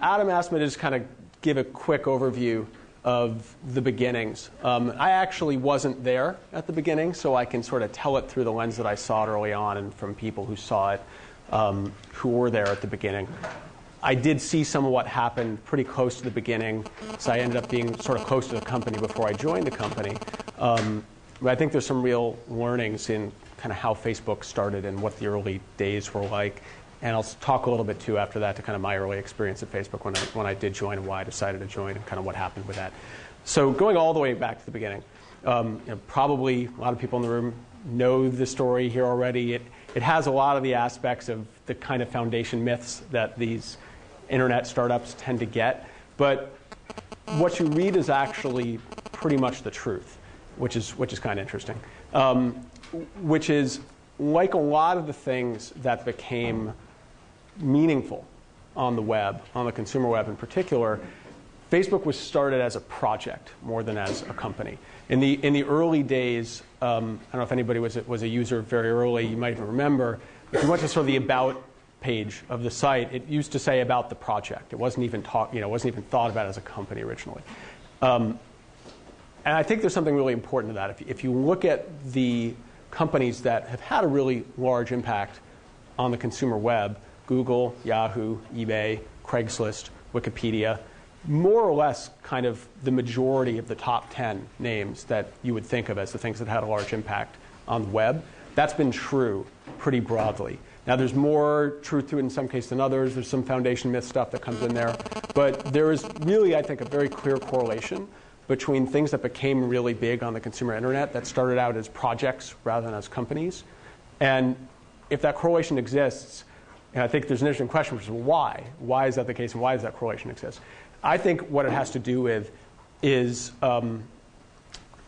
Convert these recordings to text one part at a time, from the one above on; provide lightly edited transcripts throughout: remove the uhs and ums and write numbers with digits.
Adam asked me to just kind of give a quick overview of the beginnings. I actually wasn't there at the beginning, so I can sort of tell it through the lens that I saw it early on and from people who saw it, who were there at the beginning. I did see some of what happened pretty close to the beginning, so I ended up being sort of close to the company before I joined the company. But I think there's some real learnings in kind of how Facebook started and what the early days were like. And I'll talk a little bit, too, after that to kind of my early experience at Facebook when I did join and why I decided to join and kind of what happened with that. So going all the way back to the beginning, probably a lot of people in the room know the story here already. It has a lot of the aspects of the kind of foundation myths that these internet startups tend to get. But what you read is actually pretty much the truth, which is kind of interesting. Which is, like a lot of the things that became meaningful on the web, on the consumer web in particular, Facebook was started as a project more than as a company. In the early days, I don't know if anybody was a user very early, you might even remember, if you went to sort of the About page of the site, it used to say about the project. It wasn't even thought about as a company originally. And I think there's something really important to that. If you look at the companies that have had a really large impact on the consumer web, Google, Yahoo, eBay, Craigslist, Wikipedia, more or less kind of the majority of the top 10 names that you would think of as the things that had a large impact on the web, that's been true pretty broadly. Now, there's more truth to it in some cases than others. There's some foundation myth stuff that comes in there. But there is really, I think, a very clear correlation between things that became really big on the consumer internet that started out as projects rather than as companies. And if that correlation exists, and I think there's an interesting question, which is why? Why is that the case, and why does that correlation exist? I think what it has to do with is actually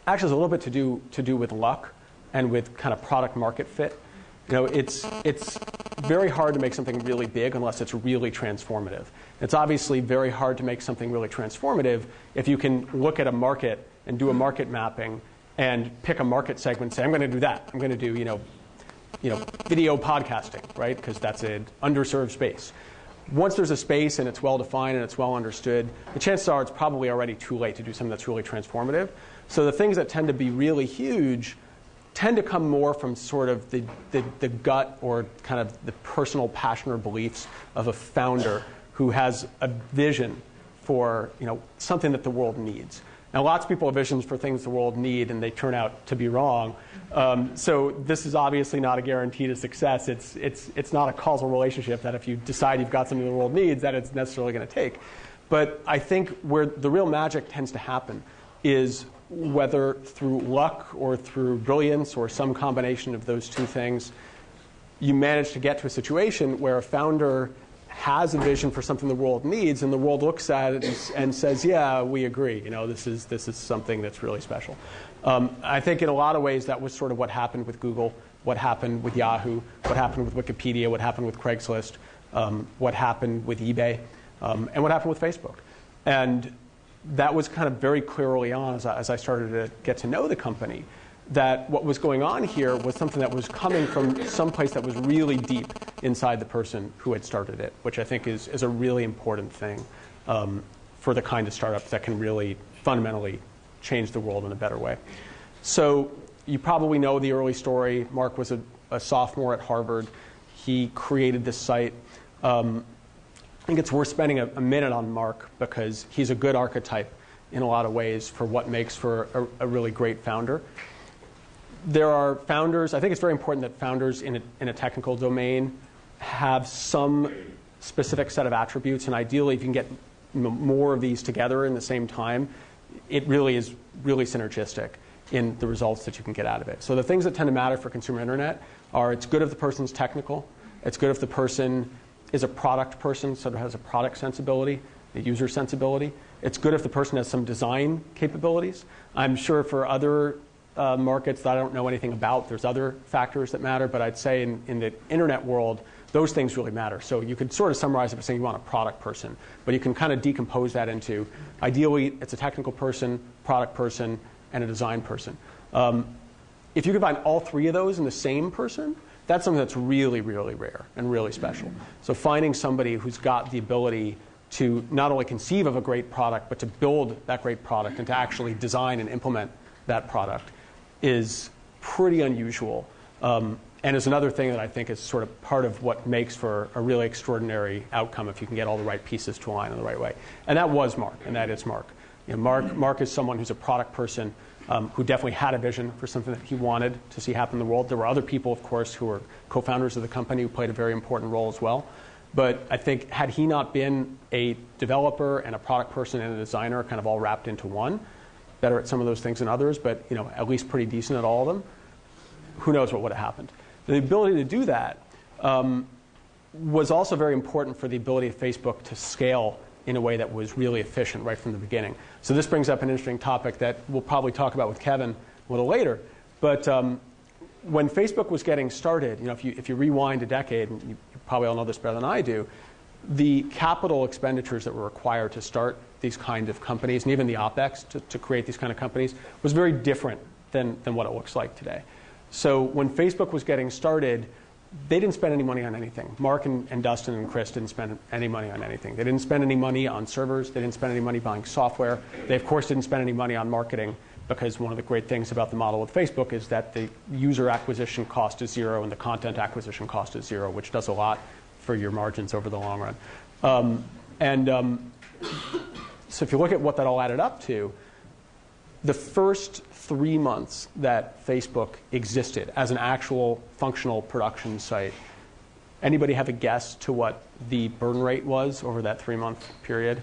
has a little bit to do with luck and with kind of product market fit. It's very hard to make something really big unless it's really transformative. It's obviously very hard to make something really transformative if you can look at a market and do a market mapping and pick a market segment and say, I'm going to do that. I'm going to do video podcasting, right? Because that's an underserved space. Once there's a space and it's well defined and it's well understood, the chances are it's probably already too late to do something that's really transformative. So the things that tend to be really huge tend to come more from sort of the gut or kind of the personal passion or beliefs of a founder who has a vision for something that the world needs. Now, lots of people have visions for things the world need, and they turn out to be wrong. So this is obviously not a guarantee to success. It's not a causal relationship that if you decide you've got something the world needs, that it's necessarily going to take. But I think where the real magic tends to happen is whether through luck or through brilliance or some combination of those two things, you manage to get to a situation where a founder has a vision for something the world needs, and the world looks at it and says, yeah, we agree. This is something that's really special. I think in a lot of ways that was sort of what happened with Google, what happened with Yahoo, what happened with Wikipedia, what happened with Craigslist, what happened with eBay, and what happened with Facebook. And that was kind of very clear early on as I started to get to know the company, that what was going on here was something that was coming from some place that was really deep inside the person who had started it, which I think is a really important thing for the kind of startups that can really fundamentally change the world in a better way. So you probably know the early story. Mark was a sophomore at Harvard. He created this site. I think it's worth spending a minute on Mark because he's a good archetype in a lot of ways for what makes for a really great founder. There are founders. I think it's very important that founders in a technical domain have some specific set of attributes, and ideally if you can get more of these together in the same time, it really is really synergistic in the results that you can get out of it. So the things that tend to matter for consumer internet are it's good if the person's technical, it's good if the person is a product person, sort of has a product sensibility, a user sensibility. It's good if the person has some design capabilities. I'm sure for other markets that I don't know anything about, there's other factors that matter, but I'd say in the internet world, those things really matter. So you could sort of summarize it by saying you want a product person, but you can kind of decompose that into, ideally, it's a technical person, product person, and a design person. If you could find all three of those in the same person, that's something that's really, really rare and really special. So finding somebody who's got the ability to not only conceive of a great product, but to build that great product and to actually design and implement that product is pretty unusual. And is another thing that I think is sort of part of what makes for a really extraordinary outcome if you can get all the right pieces to align in the right way. And that was Mark, and that is Mark. Mark is someone who's a product person who definitely had a vision for something that he wanted to see happen in the world. There were other people, of course, who were co-founders of the company who played a very important role as well. But I think had he not been a developer and a product person and a designer kind of all wrapped into one, better at some of those things than others, but at least pretty decent at all of them, who knows what would have happened. The ability to do that was also very important for the ability of Facebook to scale in a way that was really efficient right from the beginning. So this brings up an interesting topic that we'll probably talk about with Kevin a little later. But when Facebook was getting started, if you rewind a decade, and you probably all know this better than I do, the capital expenditures that were required to start these kind of companies, and even the OpEx to create these kind of companies, was very different than what it looks like today. So when Facebook was getting started, they didn't spend any money on anything. Mark and Dustin and Chris didn't spend any money on anything. They didn't spend any money on servers. They didn't spend any money buying software. They, of course, didn't spend any money on marketing, because one of the great things about the model with Facebook is that the user acquisition cost is zero and the content acquisition cost is zero, which does a lot for your margins over the long run. So if you look at what that all added up to, the first 3 months that Facebook existed as an actual functional production site, anybody have a guess to what the burn rate was over that 3-month period?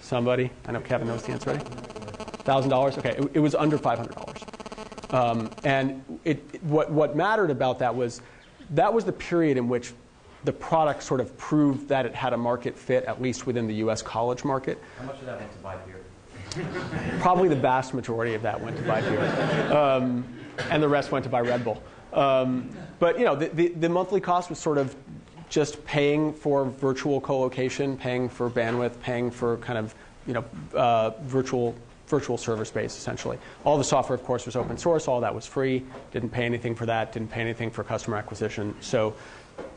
Somebody? I know Kevin knows the answer already. $1,000? Okay, it was under $500. And what mattered about that was the period in which the product sort of proved that it had a market fit, at least within the US college market. How much of that went to buy beer? Probably the vast majority of that went to buy beer. And the rest went to buy Red Bull. But the monthly cost was sort of just paying for virtual co-location, paying for bandwidth, paying for kind of virtual server space, essentially. All the software, of course, was open source. All that was free. Didn't pay anything for that. Didn't pay anything for customer acquisition. So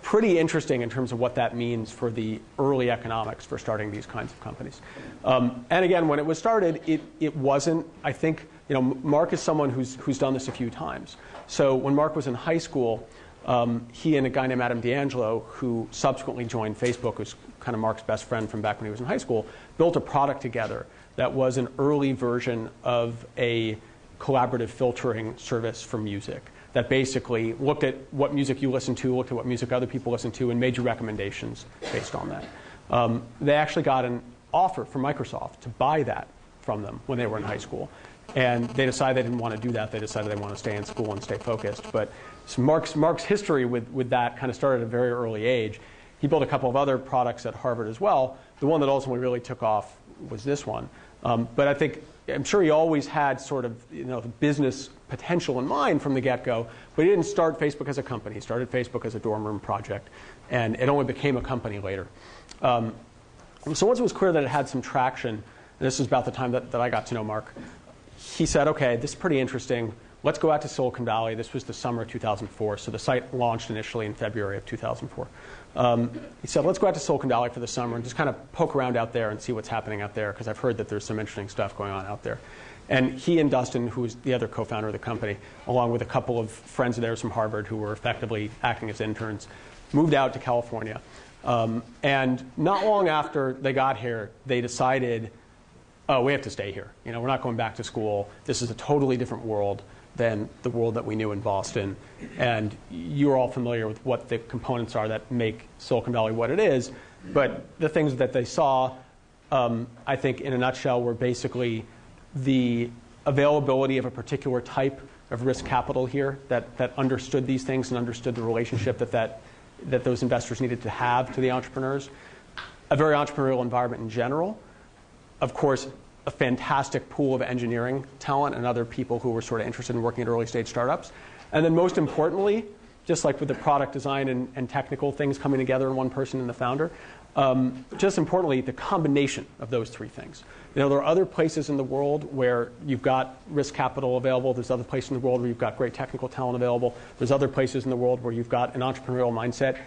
pretty interesting in terms of what that means for the early economics for starting these kinds of companies. And again, when it was started, it wasn't, I think, Mark is someone who's done this a few times. So when Mark was in high school, he and a guy named Adam D'Angelo, who subsequently joined Facebook, who's kind of Mark's best friend from back when he was in high school, built a product together that was an early version of a collaborative filtering service for music that basically looked at what music you listen to, looked at what music other people listen to, and made you recommendations based on that. They actually got an offer from Microsoft to buy that from them when they were in high school. And they decided they didn't want to do that. They decided they want to stay in school and stay focused. But so Mark's history with that kind of started at a very early age. He built a couple of other products at Harvard as well. The one that ultimately really took off was this one. But I'm sure he always had sort of the business potential in mind from the get-go, but he didn't start Facebook as a company. He started Facebook as a dorm room project, and it only became a company later. So once it was clear that it had some traction, and this was about the time that I got to know Mark, he said, okay, this is pretty interesting. Let's go out to Silicon Valley. This was the summer of 2004, so the site launched initially in February of 2004. He said, let's go out to Silicon Valley for the summer and just kind of poke around out there and see what's happening out there, because I've heard that there's some interesting stuff going on out there. And he and Dustin, who was the other co-founder of the company, along with a couple of friends of theirs from Harvard who were effectively acting as interns, moved out to California. And not long after they got here, they decided, oh, we have to stay here. We're not going back to school. This is a totally different world than the world that we knew in Boston. And you're all familiar with what the components are that make Silicon Valley what it is. But the things that they saw, I think, in a nutshell, were basically the availability of a particular type of risk capital here that understood these things and understood the relationship that those investors needed to have to the entrepreneurs. A very entrepreneurial environment in general. Of course, a fantastic pool of engineering talent and other people who were sort of interested in working at early stage startups. And then most importantly, just like with the product design and technical things coming together in one person and the founder, just importantly, the combination of those three things. There are other places in the world where you've got risk capital available. There's other places in the world where you've got great technical talent available. There's other places in the world where you've got an entrepreneurial mindset.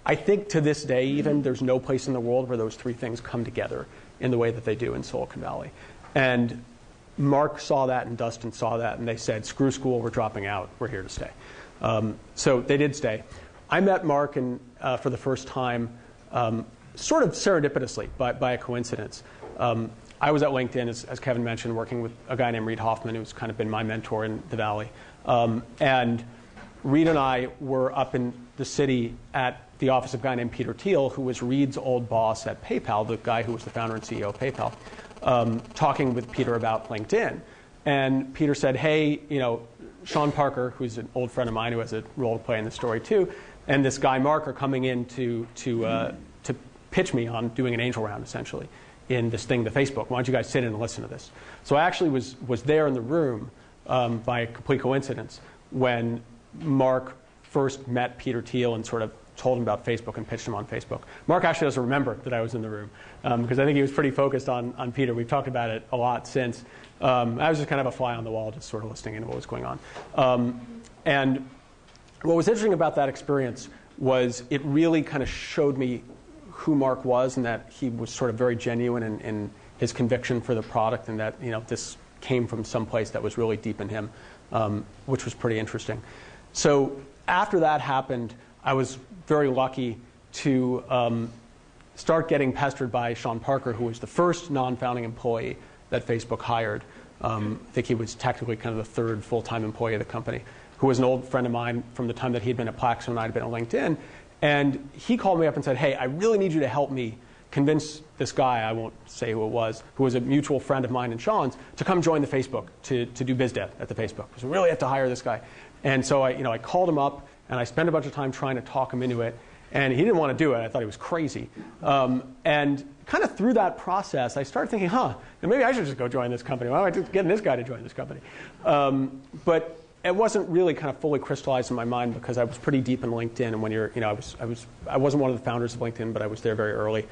I think to this day, even, there's no place in the world where those three things come together in the way that they do in Silicon Valley. And Mark saw that and Dustin saw that, and they said, screw school, we're dropping out, we're here to stay. So they did stay. I met Mark for the first time sort of serendipitously, by a coincidence. I was at LinkedIn, as Kevin mentioned, working with a guy named Reid Hoffman, who's kind of been my mentor in the Valley. And Reid and I were up in the city at the office of a guy named Peter Thiel, who was Reid's old boss at PayPal, the guy who was the founder and CEO of PayPal, talking with Peter about LinkedIn. And Peter said, hey, Sean Parker, who's an old friend of mine who has a role to play in the story too, and this guy Mark are coming in to pitch me on doing an angel round, essentially, in this thing, the Facebook. Why don't you guys sit in and listen to this? So I actually was there in the room by complete coincidence when Mark first met Peter Thiel and sort of told him about Facebook and pitched him on Facebook. Mark actually doesn't remember that I was in the room because I think he was pretty focused on Peter. We've talked about it a lot since. I was just kind of a fly on the wall, just sort of listening in to what was going on. And what was interesting about that experience was it really kind of showed me who Mark was and that he was sort of very genuine in his conviction for the product and that this came from some place that was really deep in him, which was pretty interesting. So after that happened, I was very lucky to start getting pestered by Sean Parker, who was the first non-founding employee that Facebook hired. I think he was technically kind of the third full-time employee of the company, who was an old friend of mine from the time that he'd been at Plaxo and I'd been at LinkedIn. And he called me up and said, hey, I really need you to help me convince this guy, I won't say who it was, who was a mutual friend of mine and Sean's, to come join the Facebook, to do biz dev at the Facebook. Because we really have to hire this guy. And so I called him up, and I spent a bunch of time trying to talk him into it. And he didn't want to do it. I thought he was crazy. And kind of through that process, I started thinking, maybe I should just go join this company. Why am I just getting this guy to join this company? But it wasn't really kind of fully crystallized in my mind because I was pretty deep in LinkedIn. And when I wasn't one of the founders of LinkedIn, but I was there very early.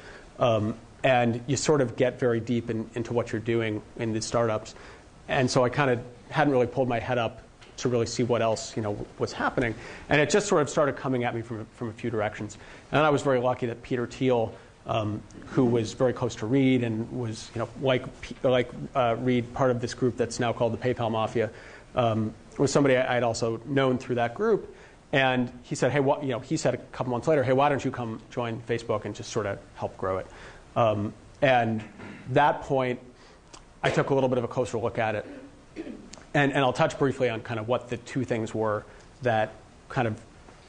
And you sort of get very deep into what you're doing in these startups. And so I kind of hadn't really pulled my head up to really see what else was happening. And it just sort of started coming at me from a few directions. And I was very lucky that Peter Thiel, who was very close to Reid and was like Reid, part of this group that's now called the PayPal Mafia, was somebody I had also known through that group. And he said, hey, he said a couple months later, hey, why don't you come join Facebook and just sort of help grow it? And that point, I took a little bit of a closer look at it. And I'll touch briefly on kind of what the two things were that kind of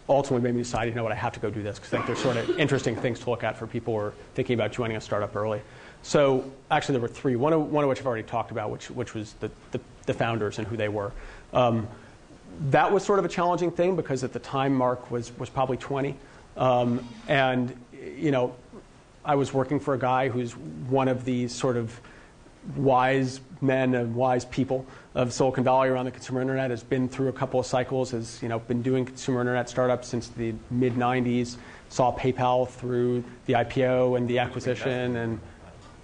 ultimately made me decide, what, I have to go do this, because I think there's sort of interesting things to look at for people who are thinking about joining a startup early. So actually there were three, one of which I've already talked about, which was the founders and who they were. That was sort of a challenging thing because at the time Mark was probably 20. And I was working for a guy who's one of these sort of wise men and wise people of Silicon Valley around the consumer internet, has been through a couple of cycles, has been doing consumer internet startups since the mid-90s, saw PayPal through the IPO and the acquisition. And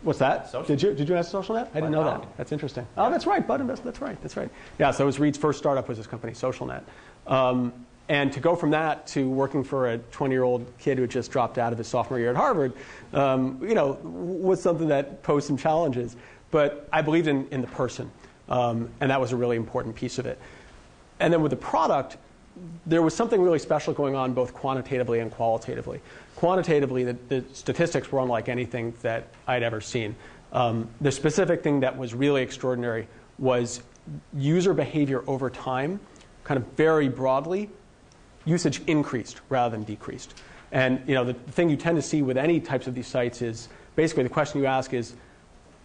what's that? Did you invest in SocialNet? I didn't know that. That's interesting. Oh, that's right. Bud invest. That's right. Yeah, so it was Reid's first startup was his company, SocialNet. And to go from that to working for a 20-year-old kid who had just dropped out of his sophomore year at Harvard, was something that posed some challenges. But I believed in the person, and that was a really important piece of it. And then with the product, there was something really special going on both quantitatively and qualitatively. Quantitatively, the statistics were unlike anything that I'd ever seen. The specific thing that was really extraordinary was user behavior over time, kind of very broadly, usage increased rather than decreased. And the thing you tend to see with any types of these sites is basically the question you ask is,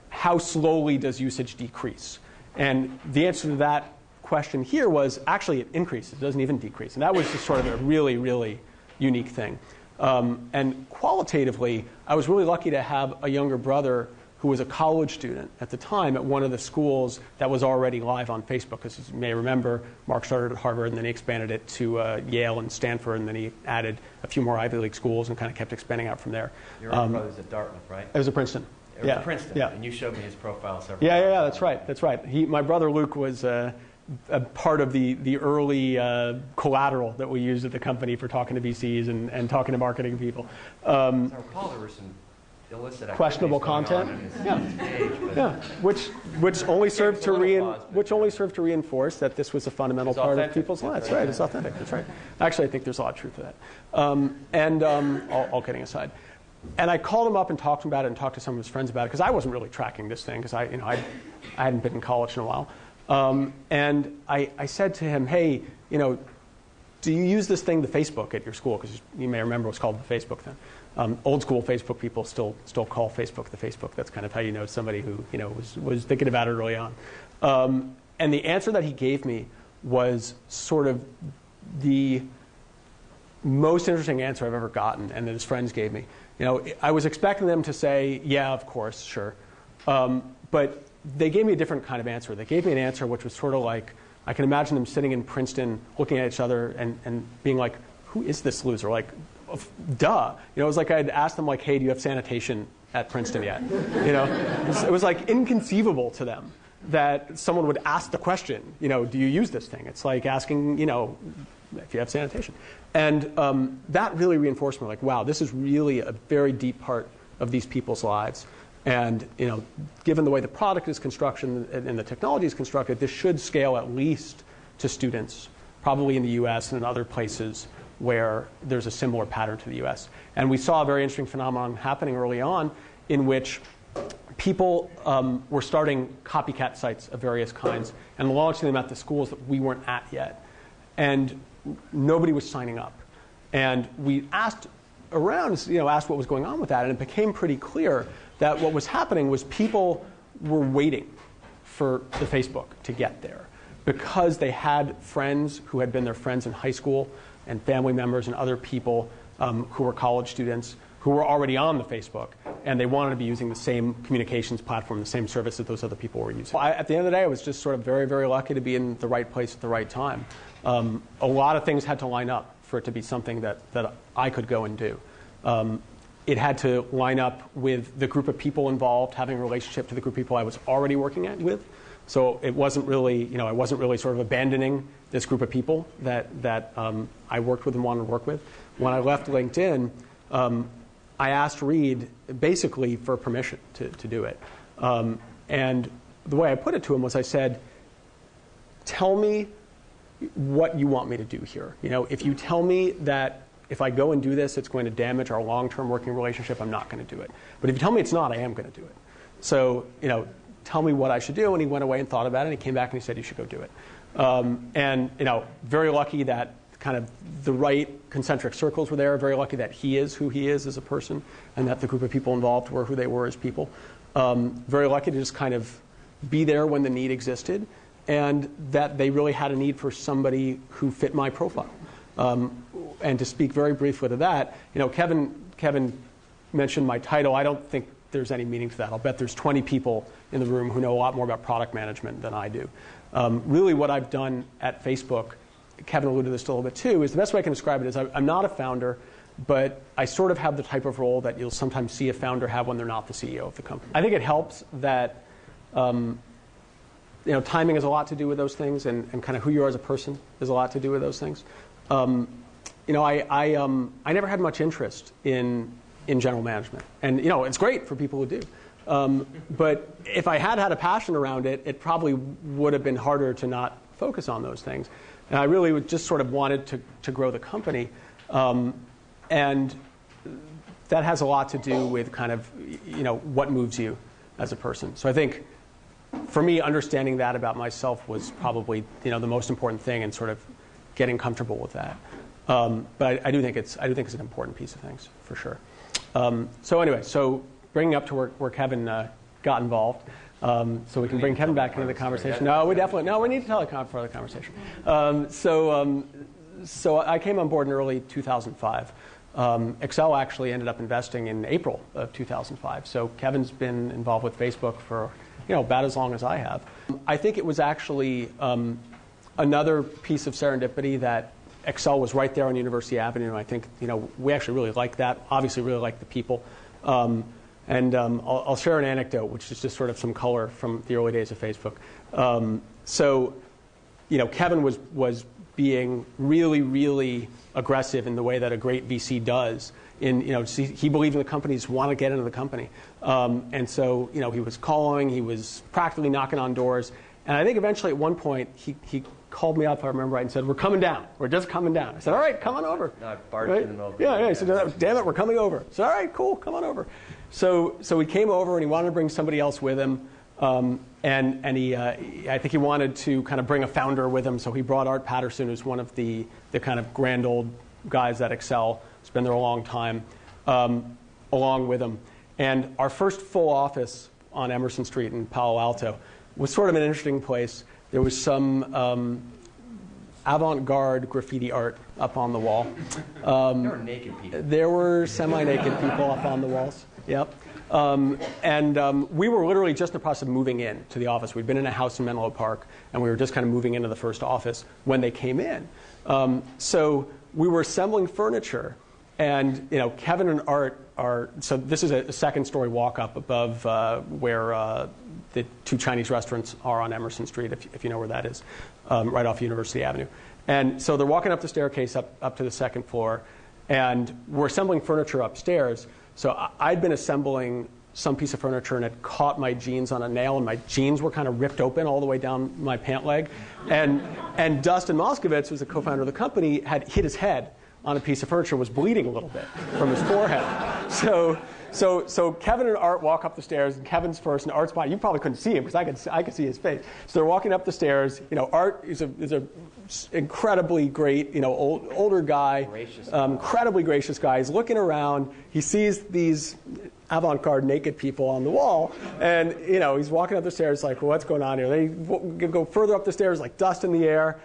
how slowly does usage decrease? And the answer to that question here was actually it increases, it doesn't even decrease. And that was just sort of a really, really unique thing. And qualitatively, I was really lucky to have a younger brother who was a college student at the time at one of the schools that was already live on Facebook. As you may remember, Mark started at Harvard, and then he expanded it to Yale and Stanford, and then he added a few more Ivy League schools and kind of kept expanding out from there. Your older brother's at Dartmouth, right? It was at Princeton. Princeton. Yeah. And you showed me his profile several times. Yeah, that's right. My brother Luke was a part of the early collateral that we used at the company for talking to VCs and talking to marketing people. I recall there were some illicit questionable content, which only served to reinforce that this was a fundamental part of people's lives. Right, it's authentic. That's right. Actually, I think there's a lot of truth to that. All kidding aside, and I called him up and talked to him about it and talked to some of his friends about it because I wasn't really tracking this thing because I hadn't been in college in a while. And I said to him, hey, do you use this thing, the Facebook, at your school? Because you may remember it was called the Facebook then. Old school Facebook people still call Facebook the Facebook. That's kind of how you know somebody who was thinking about it early on. And the answer that he gave me was sort of the most interesting answer I've ever gotten, and that his friends gave me. I was expecting them to say, yeah, of course, sure. But they gave me a different kind of answer. They gave me an answer which was sort of like, I can imagine them sitting in Princeton looking at each other and being like, who is this loser? Like, duh. It was like I'd asked them, like, hey, do you have sanitation at Princeton yet? It was like inconceivable to them that someone would ask the question, do you use this thing? It's like asking, if you have sanitation. And that really reinforced me, like, wow, this is really a very deep part of these people's lives. And given the way the product is constructed and the technology is constructed, this should scale at least to students, probably in the US and in other places where there's a similar pattern to the US. And we saw a very interesting phenomenon happening early on in which people were starting copycat sites of various kinds and launching them at the schools that we weren't at yet. And nobody was signing up. And we asked around, asked what was going on with that, and it became pretty clear that what was happening was people were waiting for the Facebook to get there because they had friends who had been their friends in high school and family members and other people who were college students who were already on the Facebook, and they wanted to be using the same communications platform, the same service that those other people were using. At the end of the day, I was just sort of very, very lucky to be in the right place at the right time. A lot of things had to line up for it to be something that I could go and do. It had to line up with the group of people involved, having a relationship to the group of people I was already working with. So it wasn't really, I wasn't really sort of abandoning this group of people that I worked with and wanted to work with. When I left LinkedIn, I asked Reed basically for permission to do it. And the way I put it to him was I said, tell me what you want me to do here. If you tell me that if I go and do this, it's going to damage our long-term working relationship, I'm not going to do it. But if you tell me it's not, I am going to do it. So, tell me what I should do. And he went away and thought about it, and he came back and he said, you should go do it. And, very lucky that kind of the right concentric circles were there, very lucky that he is who he is as a person, and that the group of people involved were who they were as people. Very lucky to just kind of be there when the need existed, and that they really had a need for somebody who fit my profile. And to speak very briefly to that, Kevin mentioned my title. I don't think there's any meaning to that. I'll bet there's 20 people in the room who know a lot more about product management than I do. Really what I've done at Facebook, Kevin alluded to this a little bit too, is the best way I can describe it is I'm not a founder, but I sort of have the type of role that you'll sometimes see a founder have when they're not the CEO of the company. I think it helps that timing has a lot to do with those things, and kind of who you are as a person has a lot to do with those things. I never had much interest in general management, and it's great for people who do. But if I had a passion around it, it probably would have been harder to not focus on those things. And I really just sort of wanted to grow the company, and that has a lot to do with kind of what moves you as a person. So I think for me, understanding that about myself was probably the most important thing, and sort of getting comfortable with that. But I do think it's an important piece of things for sure. So anyway, bringing up to where Kevin got involved, so we can bring Kevin back into the conversation. We need to tell a part of the conversation. So I came on board in early 2005. Excel actually ended up investing in April of 2005. So Kevin's been involved with Facebook for about as long as I have. I think it was actually another piece of serendipity that Excel was right there on University Avenue. I think we actually really like that. Obviously, really like the people. And I'll share an anecdote, which is just sort of some color from the early days of Facebook. So Kevin was being really, really aggressive in the way that a great VC does. He believed in the company, just wanted to get into the company. And so, he was calling, he was practically knocking on doors. And I think eventually at one point, he called me up, if I remember right, and said, "We're coming down. We're just coming down." I said, "All right, come on over." No, I barged in the middle of the Yeah. He said, "Damn it, we're coming over." I said, "All right, cool, come on over." So he came over, and he wanted to bring somebody else with him. And he, I think he wanted to kind of bring a founder with him, so he brought Art Patterson, who's one of the kind of grand old guys at Excel, who's been there a long time, along with him. And our first full office on Emerson Street in Palo Alto was sort of an interesting place. There was some avant-garde graffiti art up on the wall. There were naked people. There were semi-naked people up on the walls. Yep. We were literally just in the process of moving in to the office. We'd been in a house in Menlo Park, and we were just kind of moving into the first office when they came in. So we were assembling furniture, and Kevin and Art are. So this is a second-story walk-up above where the two Chinese restaurants are on Emerson Street, if you know where that is, right off University Avenue. And so they're walking up the staircase up to the second floor, and we're assembling furniture upstairs. So I'd been assembling some piece of furniture and had caught my jeans on a nail, and my jeans were kind of ripped open all the way down my pant leg. And Dustin Moskovitz, who's the co-founder of the company, had hit his head on a piece of furniture and was bleeding a little bit from his forehead. So Kevin and Art walk up the stairs, and Kevin's first, and Art's behind. You probably couldn't see him because I could see his face. So they're walking up the stairs. Art is a incredibly great, older guy, incredibly gracious guy. He's looking around. He sees these avant-garde naked people on the wall, and he's walking up the stairs like, well, what's going on here? They go further up the stairs, like dust in the air.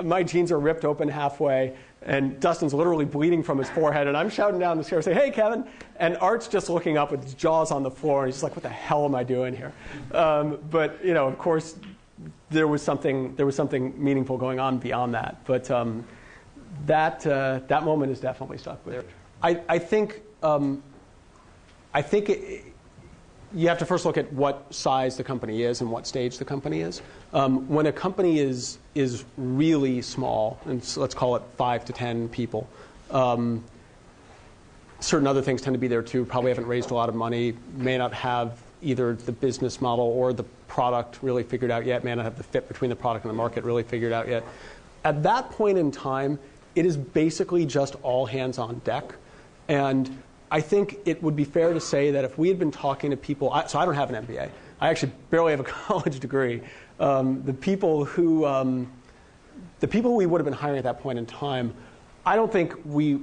My jeans are ripped open halfway, and Dustin's literally bleeding from his forehead, and I'm shouting down the stairs, saying, "Hey, Kevin!" And Art's just looking up with his jaws on the floor, and he's just like, "What the hell am I doing here?" But of course, there was something meaningful going on beyond that. But that moment is definitely stuck with me. I think you have to first look at what size the company is and what stage the company is. When a company is really small, and so let's call it 5 to 10 people, certain other things tend to be there too. Probably haven't raised a lot of money, may not have either the business model or the product really figured out yet, may not have the fit between the product and the market really figured out yet. At that point in time, it is basically just all hands on deck. And I think it would be fair to say that if we had been talking to people, so I don't have an MBA. I actually barely have a college degree. The people who we would have been hiring at that point in time, I don't think we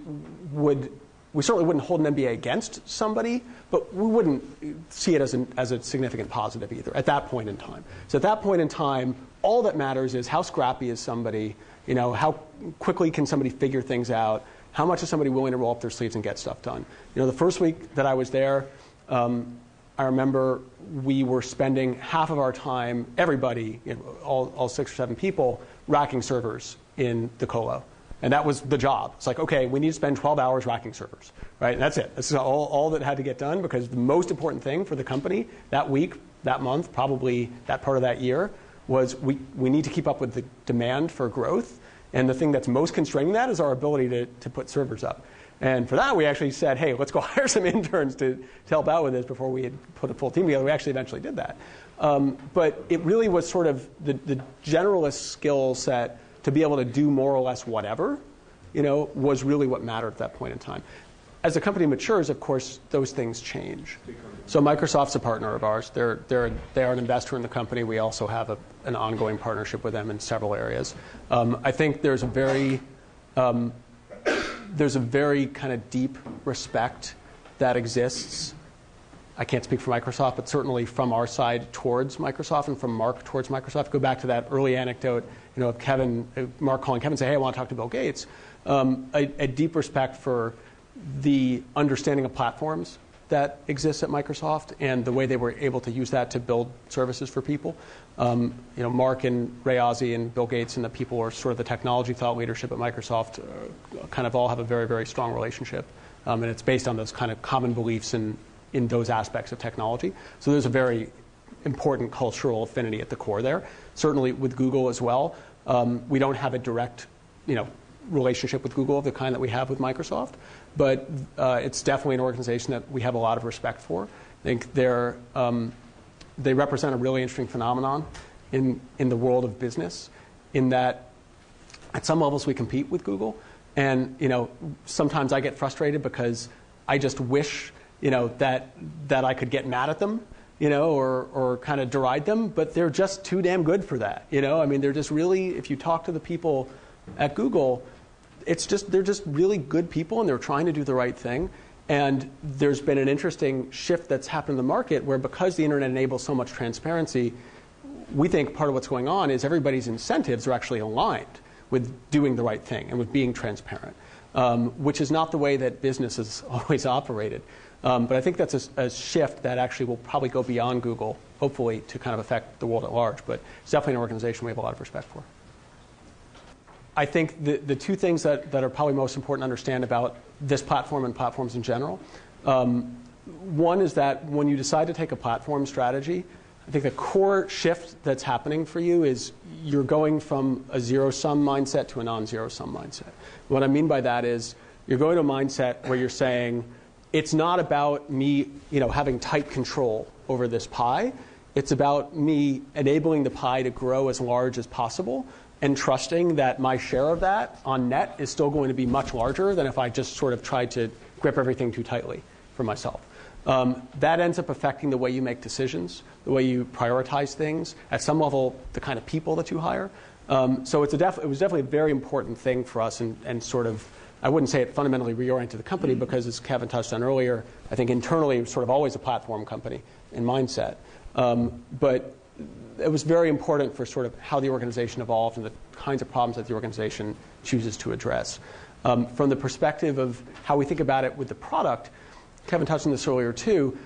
certainly wouldn't hold an MBA against somebody, but we wouldn't see it as a significant positive either at that point in time. So at that point in time, all that matters is how scrappy is somebody, how quickly can somebody figure things out, how much is somebody willing to roll up their sleeves and get stuff done. The first week that I was there, I remember we were spending half of our time, everybody, all 6 or 7 people, racking servers in the colo. And that was the job. It's like, okay, we need to spend 12 hours racking servers, right? And that's it. This is all that had to get done, because the most important thing for the company that week, that month, probably that part of that year, was we need to keep up with the demand for growth. And the thing that's most constraining that is our ability to put servers up. And for that, we actually said, hey, let's go hire some interns to help out with this before we had put a full team together. We actually eventually did that. But it really was sort of the generalist skill set to be able to do more or less whatever, was really what mattered at that point in time. As the company matures, of course, those things change. So Microsoft's a partner of ours. They are an investor in the company. We also have an ongoing partnership with them in several areas. I think there's a very kind of deep respect that exists. I can't speak for Microsoft, but certainly from our side towards Microsoft and from Mark towards Microsoft. Go back to that early anecdote, of Mark calling Kevin and say, hey, I want to talk to Bill Gates. A deep respect for the understanding of platforms that exists at Microsoft and the way they were able to use that to build services for people. Mark and Ray Ozzie and Bill Gates and the people who are sort of the technology thought leadership at Microsoft kind of all have a very, very strong relationship. And it's based on those kind of common beliefs in those aspects of technology. So there's a very important cultural affinity at the core there. Certainly with Google as well. We don't have a direct, relationship with Google of the kind that we have with Microsoft, but it's definitely an organization that we have a lot of respect for. I think they represent a really interesting phenomenon in the world of business, in that at some levels we compete with Google, and sometimes I get frustrated because I just wish that I could get mad at them, or kind of deride them, but they're just too damn good for that. I mean, they're just really, if you talk to the people at Google, they're just really good people, and they're trying to do the right thing. And there's been an interesting shift that's happened in the market where, because the internet enables so much transparency, we think part of what's going on is everybody's incentives are actually aligned with doing the right thing and with being transparent, which is not the way that business has always operated. But I think that's a shift that actually will probably go beyond Google, hopefully, to kind of affect the world at large. But it's definitely an organization we have a lot of respect for. I think the two things that are probably most important to understand about this platform and platforms in general, one is that when you decide to take a platform strategy, I think the core shift that's happening for you is you're going from a zero-sum mindset to a non-zero-sum mindset. What I mean by that is you're going to a mindset where you're saying, it's not about me having tight control over this pie. It's about me enabling the pie to grow as large as possible and trusting that my share of that on net is still going to be much larger than if I just sort of tried to grip everything too tightly for myself. That ends up affecting the way you make decisions, the way you prioritize things, at some level, the kind of people that you hire. So it was definitely a very important thing for us, and sort of, I wouldn't say it fundamentally reoriented the company, because as Kevin touched on earlier, I think internally it was sort of always a platform company in mindset. But it was very important for sort of how the organization evolved and the kinds of problems that the organization chooses to address. From the perspective of how we think about it with the product, Kevin touched on this earlier too,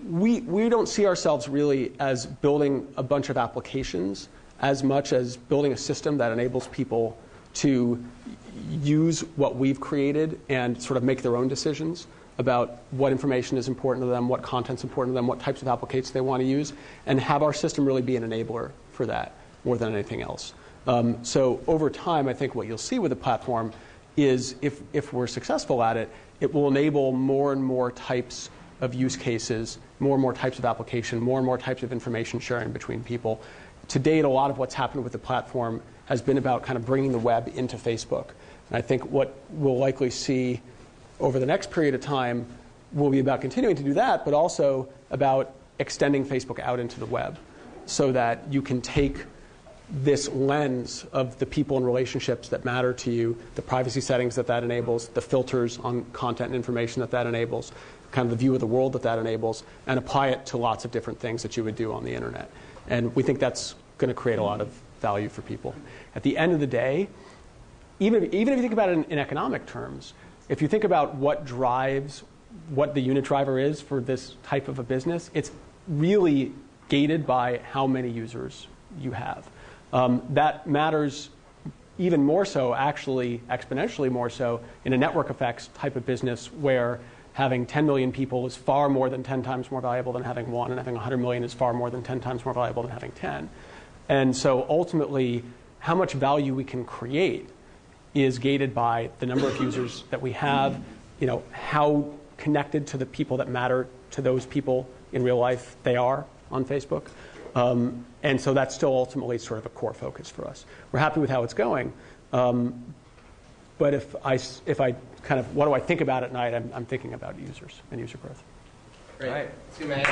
we don't see ourselves really as building a bunch of applications as much as building a system that enables people to use what we've created and sort of make their own decisions about what information is important to them, what content's important to them, what types of applications they want to use, and have our system really be an enabler for that more than anything else. So over time, I think what you'll see with the platform is if we're successful at it, it will enable more and more types of use cases, more and more types of application, more and more types of information sharing between people. To date, a lot of what's happened with the platform has been about kind of bringing the web into Facebook. And I think what we'll likely see over the next period of time will be about continuing to do that, but also about extending Facebook out into the web so that you can take this lens of the people and relationships that matter to you, the privacy settings that enables, the filters on content and information that enables, kind of the view of the world that enables, and apply it to lots of different things that you would do on the internet. And we think that's going to create a lot of value for people. At the end of the day, even if you think about it in economic terms, if you think about what drives what the unit driver is for this type of a business, it's really gated by how many users you have. That matters even more so, actually exponentially more so, in a network effects type of business where having 10 million people is far more than 10 times more valuable than having one, and having 100 million is far more than 10 times more valuable than having 10. And so ultimately, how much value we can create is gated by the number of users that we have, how connected to the people that matter to those people in real life they are on Facebook. And so that's still ultimately sort of a core focus for us. We're happy with how it's going. But if I kind of, what do I think about at night, I'm thinking about users and user growth. Great. All right. See you, man.